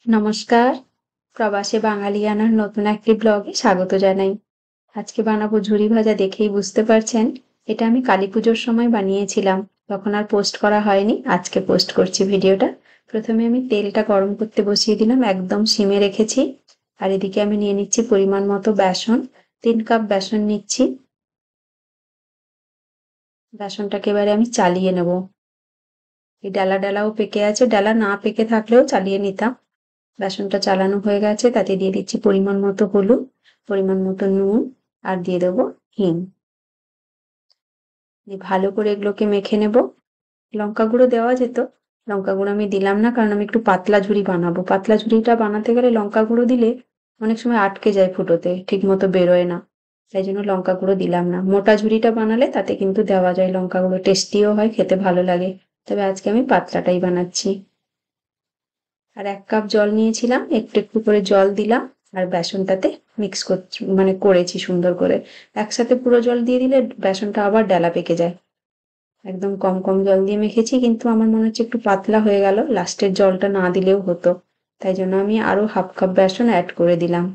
নমস্কার, প্রবাসে বাঙালিয়ানার নতুন একটি ব্লগে স্বাগত জানাই। আজকে বানাবো ঝুরি ভাজা, দেখেই বুঝতে পারছেন। এটা আমি কালীপুজোর সময় বানিয়েছিলাম, তখন আর পোস্ট করা হয়নি, আজকে পোস্ট করছি ভিডিওটা। প্রথমে আমি তেলটা গরম করতে বসিয়ে দিলাম, একদম সিমে রেখেছি। আর এদিকে আমি নিয়ে নিচ্ছি পরিমাণ মতো বেসন, 3 কাপ বেসন নিচ্ছি। বেসনটাকে এবারে আমি চালিয়ে নেব। এই ডালা ডালাও পেকে আছে, ডালা না পেকে থাকলেও চালিয়ে নিতাম। বেসনটা চালানো হয়ে গেছে, তাতে দিয়ে দিচ্ছি পরিমাণ মতো হলুদ, পরিমাণ মতো নুন, আর দিয়ে দেবো হিং। দিয়ে ভালো করে এগুলোকে মেখে নেব। লঙ্কা গুঁড়ো দেওয়া যেত, লঙ্কা গুঁড়ো আমি দিলাম না, কারণ আমি একটু পাতলা ঝুরি বানাবো। পাতলা ঝুরিটা বানাতে গেলে লঙ্কা গুঁড়ো দিলে অনেক সময় আটকে যায় ফুটোতে, ঠিক মতো বেরোয় না, তাই জন্য লঙ্কা গুঁড়ো দিলাম না। মোটা ঝুরিটা বানালে তাতে কিন্তু দেওয়া যায় লঙ্কা গুঁড়ো, টেস্টিও হয়, খেতে ভালো লাগে। তবে আজকে আমি পাতলাটাই বানাচ্ছি। আর 1 কাপ জল নিয়েছিলাম, একটু একটু করে জল দিলাম। আর বেসনটাতে মিক্স করছি, মানে করেছি সুন্দর করে। একসাথে পুরো জল দিয়ে দিলে বেসনটা আবার ডেলা পেকে যায়। একদম কম কম জল দিয়ে মেখেছি, কিন্তু আমার মনে হচ্ছে একটু পাতলা হয়ে গেল, লাস্টের জলটা না দিলেও হতো, তাই জন্য আমি আরো 1/2 কাপ বেসন অ্যাড করে দিলাম।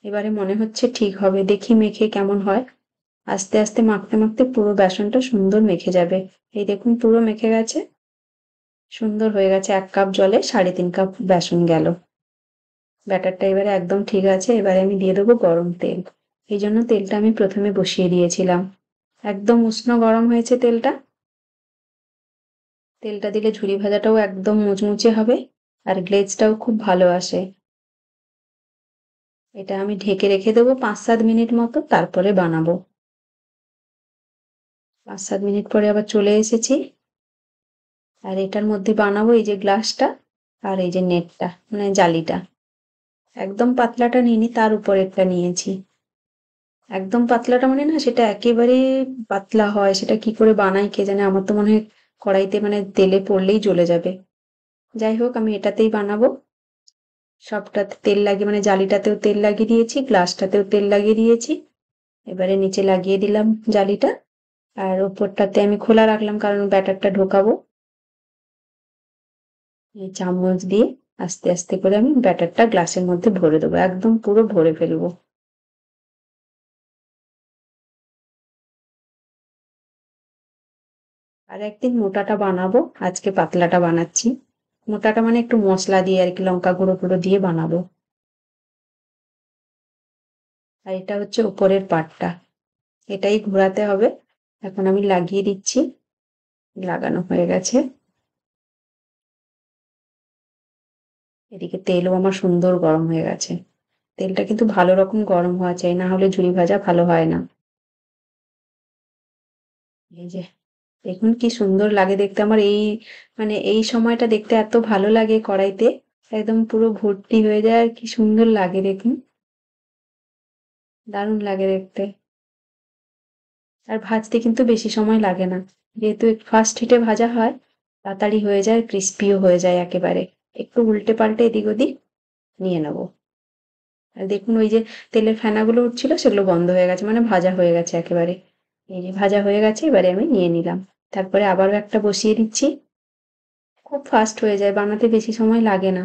এবারে মনে হচ্ছে ঠিক হবে, দেখি মেখে কেমন হয়। আস্তে আস্তে মাখতে মাখতে পুরো বেসনটা সুন্দর মেখে যাবে। এই দেখুন পুরো মেখে গেছে, সুন্দর হয়ে গেছে। 1 কাপ জলে 3.5 কাপ বেসন গেল। ব্যাটারটা এবারে একদম ঠিক আছে। এবারে আমি দিয়ে দেবো গরম তেল। এই জন্য তেলটা আমি প্রথমে বসিয়ে দিয়েছিলাম। একদম উষ্ণ গরম হয়েছে তেলটা। তেলটা দিলে ঝুরি ভাজাটাও একদম মুচমুচে হবে, আর গ্লেজটাও খুব ভালো আসে। এটা আমি ঢেকে রেখে দেবো 5-7 মিনিট মতো, তারপরে বানাবো। 5-7 মিনিট পরে আবার চলে এসেছি। আর এটার মধ্যে বানাবো এই যে গ্লাসটা, আর এই যে নেটটা, মানে জালিটা। একদম পাতলাটা নিইনি, তার উপরেরটা নিয়েছি। একদম পাতলাটা মানে না, সেটা একেবারে পাতলা হয়, সেটা কি করে বানাই কে জানে। আমার তো মনে হয় কড়াইতে মানে তেলে পড়লেই জ্বলে যাবে। যাই হোক, আমি এটাতেই বানাবো। সবটাতে তেল লাগিয়ে, মানে জালিটাতেও তেল লাগিয়ে দিয়েছি, গ্লাসটাতেও তেল লাগিয়ে দিয়েছি। এবারে নিচে লাগিয়ে দিলাম জালিটা, আর ওপরটাতে আমি খোলা রাখলাম, কারণ ব্যাটারটা ঢোকাবো। এই চামচ দিয়ে আস্তে আস্তে করে আমি ব্যাটারটা গ্লাসের মধ্যে ভরে দেবো, একদম পুরো ভরে ফেলবো। আর একদিন মোটাটা বানাবো, আজকে পাতলাটা বানাচ্ছি। মোটাটা মানে একটু মশলা দিয়ে আর কি, লঙ্কা গুঁড়ো টুড়ো দিয়ে বানাবো। আর এটা হচ্ছে উপরের পার্টটা, এটাই ঘোরাতে হবে। এখন আমি লাগিয়ে দিচ্ছি, লাগানো হয়ে গেছে। এদিকে তেলও আমার সুন্দর গরম হয়ে গেছে। তেলটা কিন্তু ভালো রকম গরম হওয়া চাই, না হলে ঝুরি ভাজা ভালো হয় না। এই যে দেখুন কি সুন্দর লাগে দেখতে। আমার এই, মানে এই সময়টা দেখতে এত ভালো লাগে কড়াইতে, একদম পুরো ভর্তি হয়ে যায়, আর কি সুন্দর লাগে দেখুন, দারুণ লাগে দেখতে। আর ভাজতে কিন্তু বেশি সময় লাগে না, যেহেতু ফার্স্ট হিটে ভাজা হয়, তাড়াতাড়ি হয়ে যায়, ক্রিস্পিও হয়ে যায় একেবারে। একটু উল্টে পাল্টে এদিক ওদিক নিয়ে নেবো। আর দেখুন ওই যে তেলের ফেনাগুলো উঠছিল, সেগুলো বন্ধ হয়ে গেছে, মানে ভাজা হয়ে গেছে একেবারে। এই যে ভাজা হয়ে গেছে, এবারে আমি নিয়ে নিলাম। তারপরে আবারও একটা বসিয়ে দিচ্ছি। খুব ফাস্ট হয়ে যায়, বানাতে বেশি সময় লাগে না।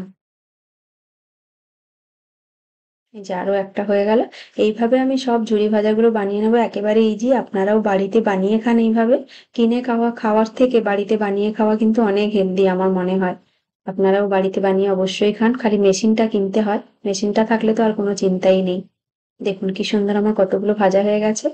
এই যে আরো একটা হয়ে গেল। এইভাবে আমি সব ঝুরি ভাজাগুলো বানিয়ে নেবো, একেবারে ইজি। আপনারাও বাড়িতে বানিয়ে খান এইভাবে। কিনে খাওয়ার থেকে বাড়িতে বানিয়ে খাওয়া কিন্তু অনেক হেলদি আমার মনে হয়। আপনারাও বাড়িতে বানিয়ে অবশ্যই খান, খালি মেশিনটা কিনতে হয়, মেশিনটা থাকলে তো আর কোনো চিন্তাই নেই। দেখুন কি সুন্দর আমার কতগুলো ভাজা হয়ে গেছে।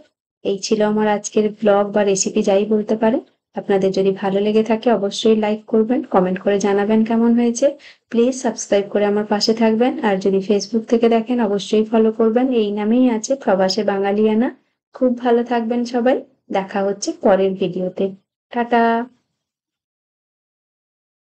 এই ছিল আমার আজকের ব্লগ বা রেসিপি, যাই বলতে পারেন। আপনাদের যদি ভালো লেগে থাকে অবশ্যই লাইক করবেন, কমেন্ট করে জানাবেন কেমন হয়েছে। প্লিজ সাবস্ক্রাইব করে আমার পাশে থাকবেন। আর যদি ফেসবুক থেকে দেখেন অবশ্যই ফলো করবেন, এই নামেই আছে, প্রবাসে বাঙালিয়ানা। খুব ভালো থাকবেন সবাই। দেখা হচ্ছে পরের ভিডিওতে। টাটা।